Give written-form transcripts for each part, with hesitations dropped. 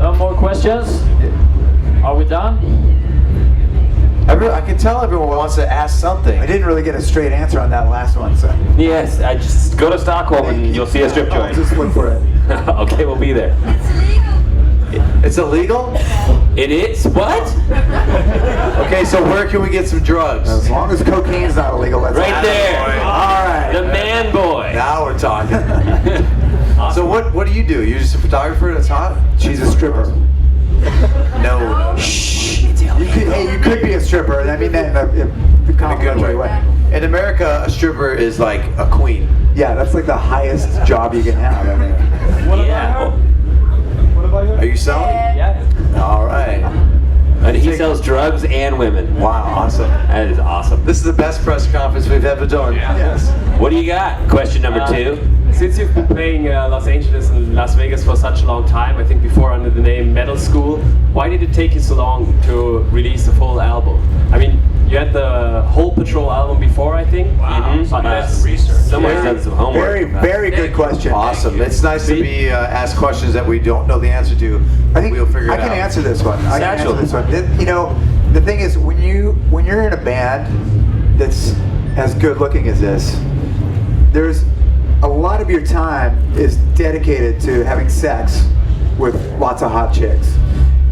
No more questions? Are we done? I can tell everyone wants to ask something. I didn't really get a straight answer on that last one, so. Yes, I just go to Stockholm and you'll see a strip joint. Just look for it. Okay, we'll be there. It's illegal? It is? What? Okay, so where can we get some drugs? As long as cocaine's not illegal, that's Right there. All right. The man boy. Now we're talking. So what do? You're just a photographer that's hot? She's a stripper. No. Shh. You could be a stripper. I mean that in a complimentary way. In America, a stripper is like a queen. Yeah, that's like the highest job you can have. I mean. Yeah. Are you selling? Yeah. All right. And he sells drugs and women. Wow, awesome. That is awesome. This is the best press conference we've ever done. Yeah. Yes. What do you got? Question number 2. Since you've been playing Los Angeles and Las Vegas for such a long time, I think before under the name Metal School, why did it take you so long to release the full album? I mean, you had the Whole Patrol album before, I think. Wow. But Nice. research. Somebody's done some homework. Very good question. Awesome. It's nice to be asked questions that we don't know the answer to. I think we'll figure it I can out. answer this one. I can Satchel. answer this one. You know, the thing is, when you're in a band that's as good looking as this, there's a lot of your time is dedicated to having sex with lots of hot chicks.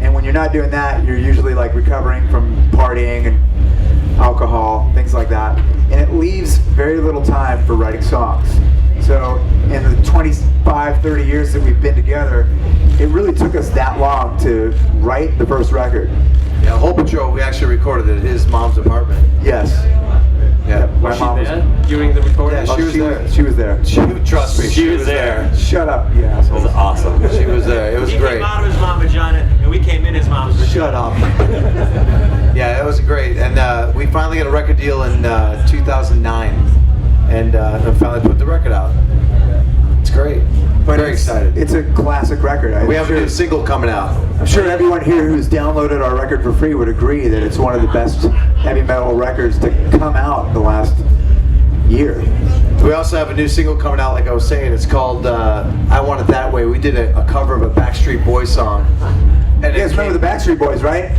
And when you're not doing that, you're usually like recovering from partying and alcohol, things like that. And it leaves very little time for writing songs. So in the 25, 30 years that we've been together, it really took us that long to write the first record. Yeah, Whole Patrol, we actually recorded it at his mom's apartment. Yes. Yeah. My mom was Yeah, during the recording? Yeah, she was there. She was there. Trust me, She was there. Shut up, you It assholes. was awesome. She was there. It was He great. came out of his mom's vagina, and we came in his mom's vagina. Shut up. Yeah, it was great. And we finally got a record deal in 2009. And finally put the record out. It's great. Very excited. It's a classic record. We have a new single coming out. I'm sure everyone here who's downloaded our record for free would agree that it's one of the best heavy metal records to come out in the last year. We also have a new single coming out, like I was saying. It's called I Want It That Way. We did a cover of a Backstreet Boys song. And You guys remember the Backstreet Boys, right?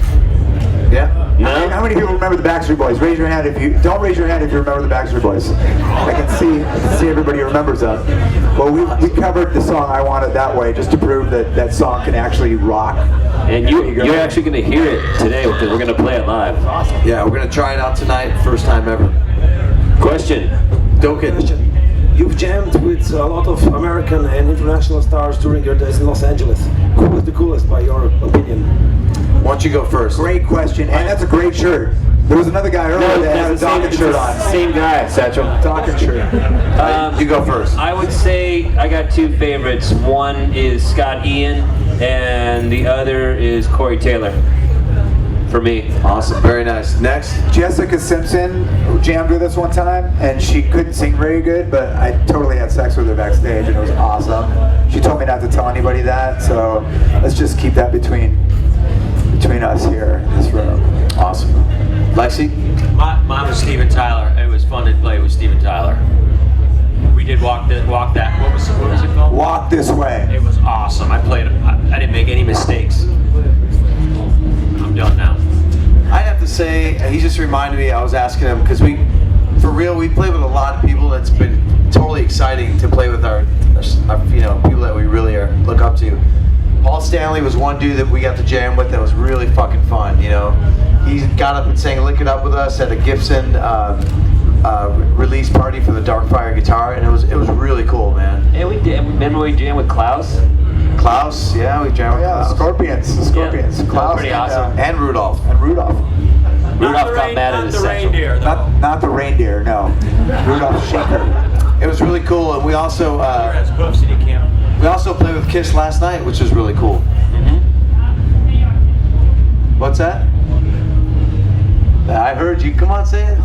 Yeah. No? How many people remember the Backstreet Boys? Raise your hand if you don't. Raise your hand if you remember the Backstreet Boys. I can see everybody remembers them. Well, we covered the song "I Want It That Way" just to prove that that song can actually rock. And you're actually going to hear it today because we're going to play it live. Awesome. Yeah, we're going to try it out tonight. First time ever. Question. Don't get You've jammed with a lot of American and international stars during your days in Los Angeles. Who was the coolest, by your opinion? Why don't you go first? Great question, and that's a great shirt. There was another guy earlier that had a Dawkins shirt on. Same guy, Satchel. Dawkins shirt. You go first. I would say I got 2 favorites. One is Scott Ian, and the other is Corey Taylor. For me. Awesome. Very nice. Next. Jessica Simpson jammed with us one time, and she couldn't sing very good, but I totally had sex with her backstage, and it was awesome. She told me not to tell anybody that, so let's just keep that between us here in this room. Awesome. Lexi? Mine was Steven Tyler. It was fun to play with Steven Tyler. We did walk that. What was it called? Walk This Way. It was awesome. I didn't make any mistakes. I'm done now. I have to say, he just reminded me, I was asking him, because we play with a lot of people. That's been totally exciting to play with our people that we really look up to. Paul Stanley was one dude that we got to jam with that was really fucking fun, you know. He got up and sang Lick It Up with us at a Gibson release party for the Darkfire guitar, and it was really cool, man. And we did. Remember we jammed with Klaus? Klaus, yeah, we jammed with Klaus. Scorpions. The Scorpions. Yeah, Klaus pretty and, awesome. And Rudolph. Rudolph. Rudolph got mad at Not his the Satchel. reindeer, though. Not the reindeer, no. Rudolph Shaker. It was really cool, and we also Has hoofs and he can't. played with Kiss last night, which was really cool. What's that? I heard you. Come on, say it.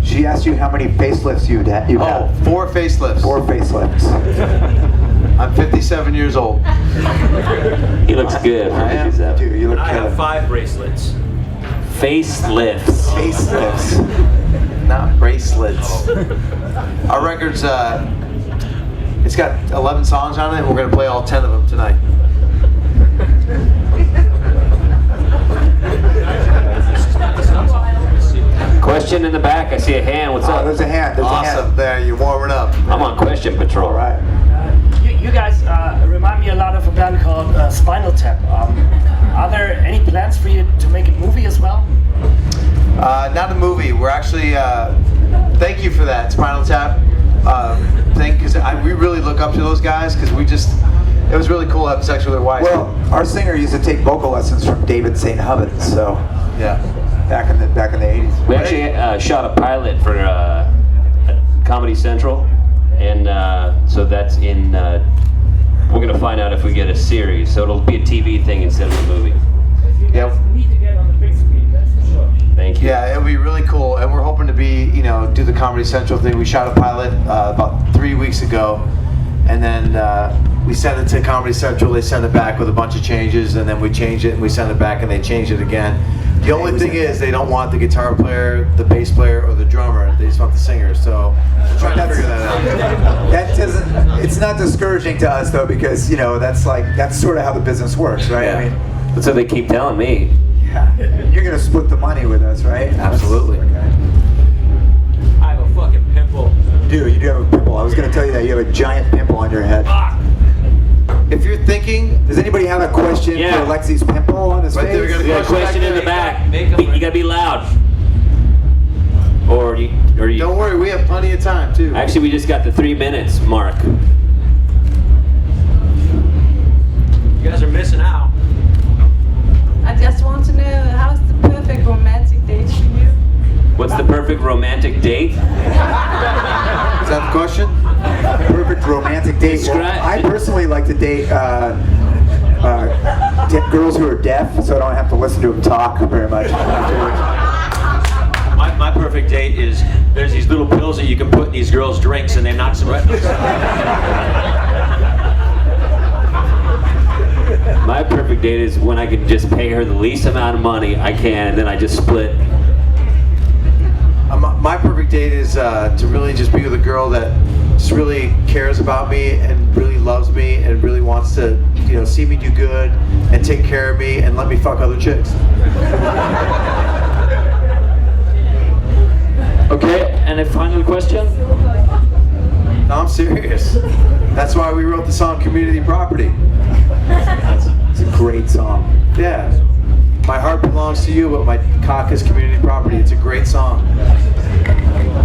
She asked you how many facelifts you've had. 4 facelifts. 4 facelifts. I'm 57 years old. He looks good for I am. 57. Dude, you look I have killer. 5 bracelets. Facelifts. Facelifts. Not bracelets. Our record's it's got 11 songs on it, and we're gonna play all 10 of them tonight. question in the back. I see a hand. What's up? There's a hand. There's a Awesome. hand. There, you're warming up. I'm on question patrol. All right. You guys remind me a lot of a band called Spinal Tap. Are there any plans for you to make a movie as well? Not a movie. We're actually. Thank you for that, Spinal Tap. Thing, because we really look up to those guys. Because it was really cool having sex with their wives. Well, our singer used to take vocal lessons from David St. Hubbins, so yeah. back in the 80s. We actually shot a pilot for Comedy Central, and so that's in. We're gonna find out if we get a series, so it'll be a TV thing instead of a movie. Yep. Need to get on the big screen, that's for sure. Thank you. Yeah, it'll be really cool, and we're hoping to be, do the Comedy Central thing. We shot a pilot about 3 weeks ago, and then we sent it to Comedy Central. They sent it back with a bunch of changes, and then we change it, and we send it back, and they change it again. The only thing is, they don't want the guitar player, the bass player, or the drummer. They just want the singer. So we're trying to figure that out. That doesn't. It's not discouraging to us though, because that's sort of how the business works, right? Yeah. I mean, That's what they keep telling me. yeah. You're gonna split the money with us, right? Absolutely. Okay. I have a fucking pimple. You do have a pimple. I was gonna tell you that you have a giant pimple on your head. If you're thinking, Does anybody have a question Yeah. for Lexi's pimple on his Right face? there, we got We got a question in the back. You gotta be loud. Or you. don't worry, we have plenty of time too. Actually, we just got the 3 minutes mark. You guys are missing out. I just want to know, how's the perfect romantic date for you? What's the perfect romantic date? Is that the question? Perfect romantic date. Well, Describe- I personally like to date girls who are deaf, so I don't have to listen to them talk very much. My perfect date is there's these little pills that you can put in these girls' drinks and they knock some right. My perfect date is when I can just pay her the least amount of money I can, and then I just split. My perfect date is to really just be with a girl that just really cares about me and really loves me and really wants to, see me do good and take care of me and let me fuck other chicks. Okay, and a final question? No, I'm serious. That's why we wrote the song Community Property. It's a great song. Yeah. My heart belongs to you, but my cock is community property. It's a great song.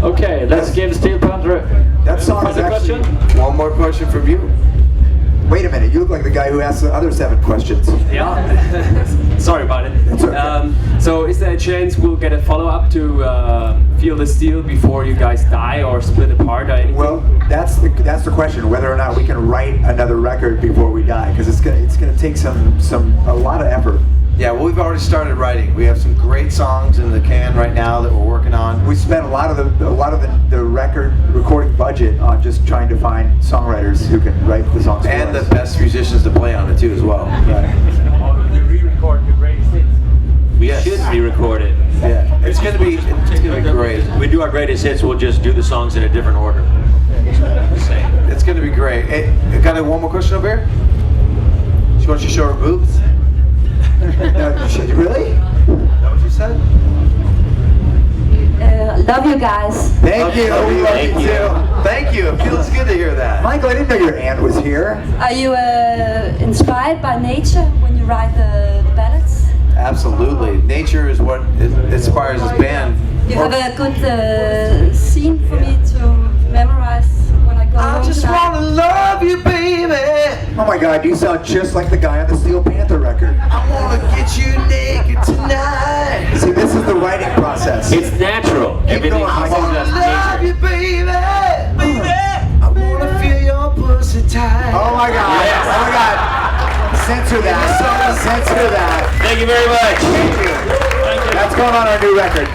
Okay, let's give Steel Panther That song is final actually. question. One more question from you. Wait a minute, you look like the guy who asked the other 7 questions. Yeah. Sorry about it. That's okay. So is there a chance we'll get a follow-up to Feel the Steel before you guys die or split apart or anything? Well, that's the question, whether or not we can write another record before we die, because it's gonna take a lot of effort. Yeah, well, we've already started writing. We have some great songs in the can right now that we're working on. We spent a lot of the record recording budget on just trying to find songwriters who can write the songs for And the us. best musicians to play on it too as well. Right. You re-record the greatest hits. We should re-record it. Yeah, it's gonna be great. We do our greatest hits, we'll just do the songs in a different order. It's gonna be great. Hey, I got one more question over here. She wants you to show her boobs. No, really? Is that what you said? Love you guys. Thank you. We love Thank you you. too. Thank you. It feels good to hear that. Michael, I didn't know your aunt was here. Are you inspired by nature when you write the ballads? Absolutely. Nature is what inspires this band. You have a good scene for me to memorize when I go home tonight. love you, baby. Oh my God, you sound just like the guy on the Steel Panther record. I wanna get you naked tonight. See, this is the writing process. It's natural. Everything going, comes Michael. out Love nature. you, baby. Baby. I wanna feel your pussy tight. Oh my God. Yes. Oh my God. Censor that. Censor that. Thank you very much. Thank you. That's going on our new record.